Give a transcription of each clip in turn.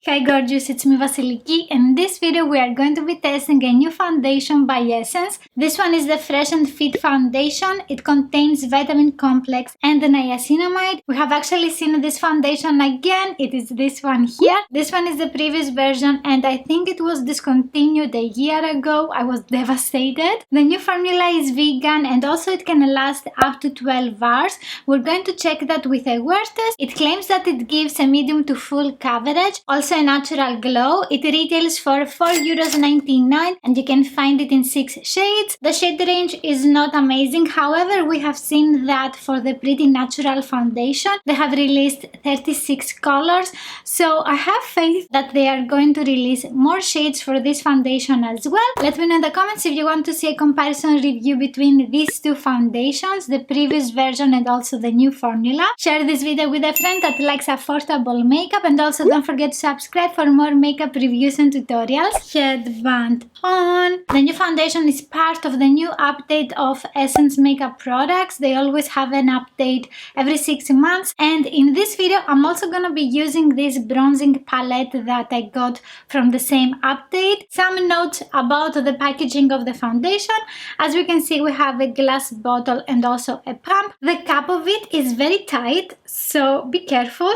Hi gorgeous, it's me Vasilikis, and in this video we are going to be testing a new foundation by Essence. This one is the Fresh and Fit foundation. It contains vitamin complex and niacinamide. We have actually seen this foundation again. It is this one here. This one is the previous version and I think it was discontinued a year ago. I was devastated. The new formula is vegan and also it can last up to 12 hours. We're going to check that with a wear test. It claims that it gives a medium to full coverage. Also a natural glow. It retails for €4.99 and you can find it in 6 shades. The shade range is not amazing, however we have seen that for the Pretty Natural foundation they have released 36 colors, so I have faith that they are going to release more shades for this foundation as well. Let me know in the comments if you want to see a comparison review between these two foundations, the previous version and also the new formula. Share this video with a friend that likes affordable makeup and also don't forget to subscribe for more makeup reviews and tutorials. Headband on. The new foundation is part of the new update of Essence makeup products. They always have an update every 6 months, and in this video I'm also gonna be using this bronzing palette that I got from the same update. Some notes about the packaging of the foundation. As we can see, we have a glass bottle and also a pump. The cap of it is very tight, so be careful.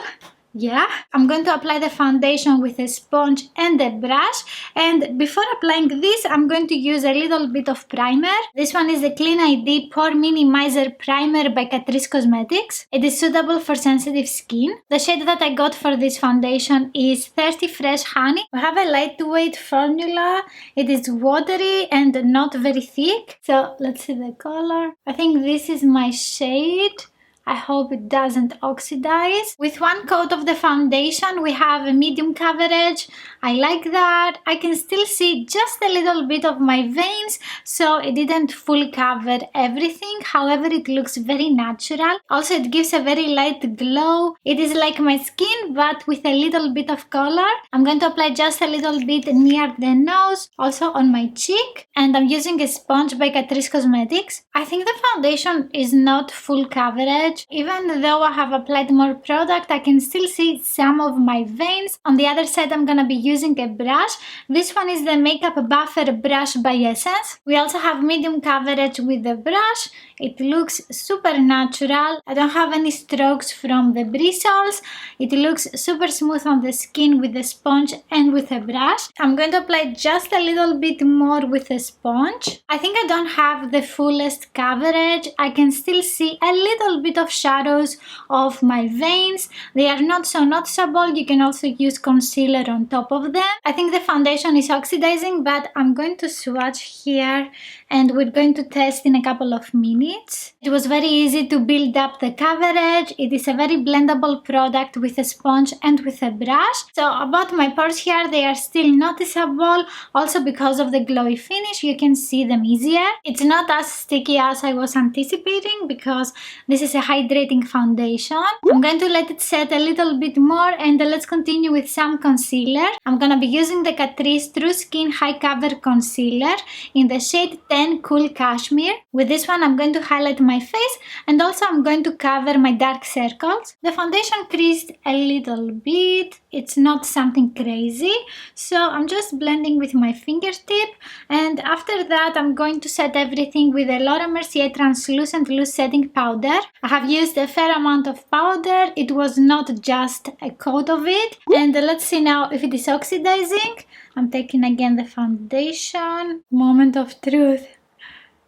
Yeah, I'm going to apply the foundation with a sponge and a brush, and before applying this I'm going to use a little bit of primer. This one is the Clean ID Pore Minimizer Primer by Catrice Cosmetics. It is suitable for sensitive skin. The shade that I got for this foundation is 30 Fresh Honey. We have a lightweight formula. It is watery and not very thick. So let's see the color. I think this is my shade. I hope it doesn't oxidize. With one coat of the foundation we have a medium coverage. I like that. I can still see just a little bit of my veins, so it didn't fully cover everything. However, it looks very natural. Also, it gives a very light glow. It is like my skin but with a little bit of color. I'm going to apply just a little bit near the nose, also on my cheek, and I'm using a sponge by Catrice Cosmetics. I think the foundation is not full coverage. Even though I have applied more product, I can still see some of my veins. On the other side I'm gonna be using a brush. This one is the Makeup Buffer Brush by Essence. We also have medium coverage with the brush. It looks super natural. I don't have any strokes from the bristles. It looks super smooth on the skin with the sponge and with a brush. I'm going to apply just a little bit more with a sponge. I think I don't have the fullest coverage. I can still see a little bit of shadows of my veins. They are not so noticeable. You can also use concealer on top of them. I think the foundation is oxidizing, but I'm going to swatch here and we're going to test in a couple of minutes. It was very easy to build up the coverage. It is a very blendable product with a sponge and with a brush. So about my pores here, they are still noticeable. Also because of the glowy finish, you can see them easier. It's not as sticky as I was anticipating because this is a hydrating foundation. I'm going to let it set a little bit more and let's continue with some concealer. I'm gonna be using the Catrice True Skin High Cover Concealer in the shade 10 Cool Cashmere. With this one I'm going to highlight my face and also I'm going to cover my dark circles. The foundation creased a little bit. It's not something crazy, so I'm just blending with my fingertip, and after that I'm going to set everything with a Laura Mercier Translucent Loose Setting Powder. I have used a fair amount of powder. It was not just a coat of it, and let's see now if it is oxidizing. I'm taking again the foundation. Moment of truth.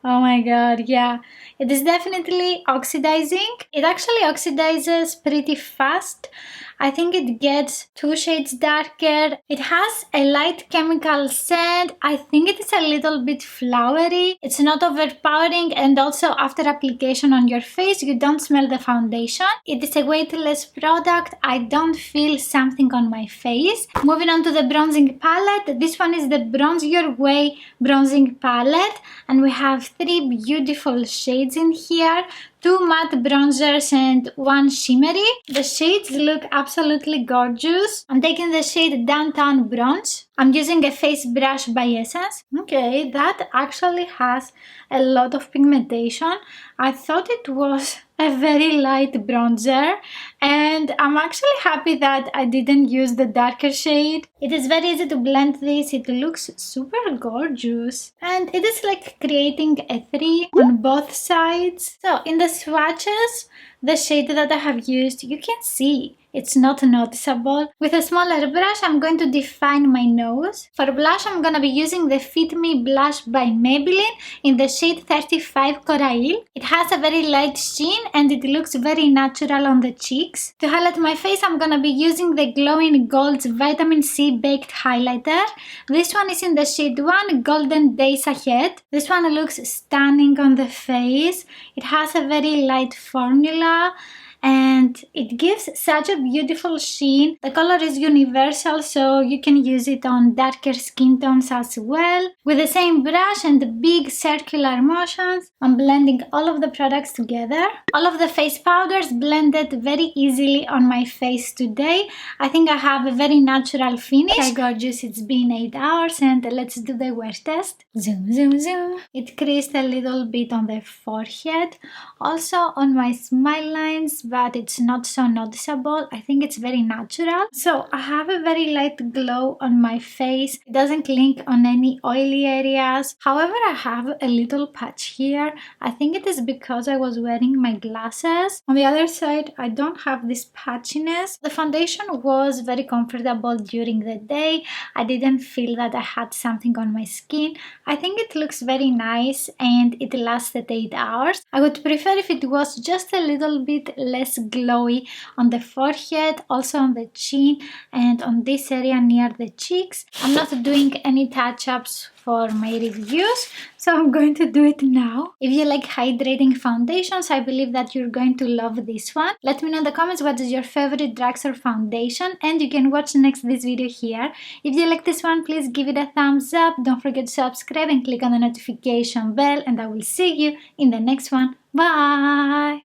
Oh my god, yeah, it is definitely oxidizing. It actually oxidizes pretty fast. I think it gets 2 shades darker. It has a light chemical scent. I think it is a little bit flowery. It's not overpowering, and also after application on your face you don't smell the foundation. It is a weightless product. I don't feel something on my face. Moving on to the bronzing palette. This one is the Bronze Your Way bronzing palette, and we have 3 beautiful shades in here. 2 matte bronzers and 1 shimmery. The shades look absolutely gorgeous. I'm taking the shade Downtown Bronze. I'm using a face brush by Essence. Okay, that actually has a lot of pigmentation. I thought it was a very light bronzer, and I'm actually happy that I didn't use the darker shade. It is very easy to blend this. It looks super gorgeous, and it is like creating a 3 on both sides. So in the swatches, the shade that I have used, you can see it's not noticeable. With a smaller brush, I'm going to define my nose. For blush, I'm gonna be using the Fit Me blush by Maybelline in the shade 35 Corail. It has a very light sheen and it looks very natural on the cheeks. To highlight my face, I'm gonna be using the Glowing Gold's Vitamin C Baked Highlighter. This one is in the shade 1, Golden Days Ahead. This one looks stunning on the face. It has a very light formula and it gives such a beautiful sheen. The color is universal, so you can use it on darker skin tones as well. With the same brush and big circular motions, I'm blending all of the products together. All of the face powders blended very easily on my face today. I think I have a very natural finish. Okay, gorgeous, it's been 8 hours and let's do the wear test. Zoom, zoom, zoom. It creased a little bit on the forehead, also on my smile lines, but it's not so noticeable. I think it's very natural. So I have a very light glow on my face. It doesn't link on any oily areas. However, I have a little patch here. I think it is because I was wearing my glasses. On the other side, I don't have this patchiness. The foundation was very comfortable during the day. I didn't feel that I had something on my skin. I think it looks very nice and it lasted 8 hours. I would prefer if it was just a little bit less glowy on the forehead, also on the chin and on this area near the cheeks. I'm not doing any touch-ups for my reviews, so I'm going to do it now. If you like hydrating foundations, I believe that you're going to love this one. Let me know in the comments what is your favorite drugstore foundation, and you can watch next this video here. If you like this one, please give it a thumbs up. Don't forget to subscribe and click on the notification bell, and I will see you in the next one. Bye!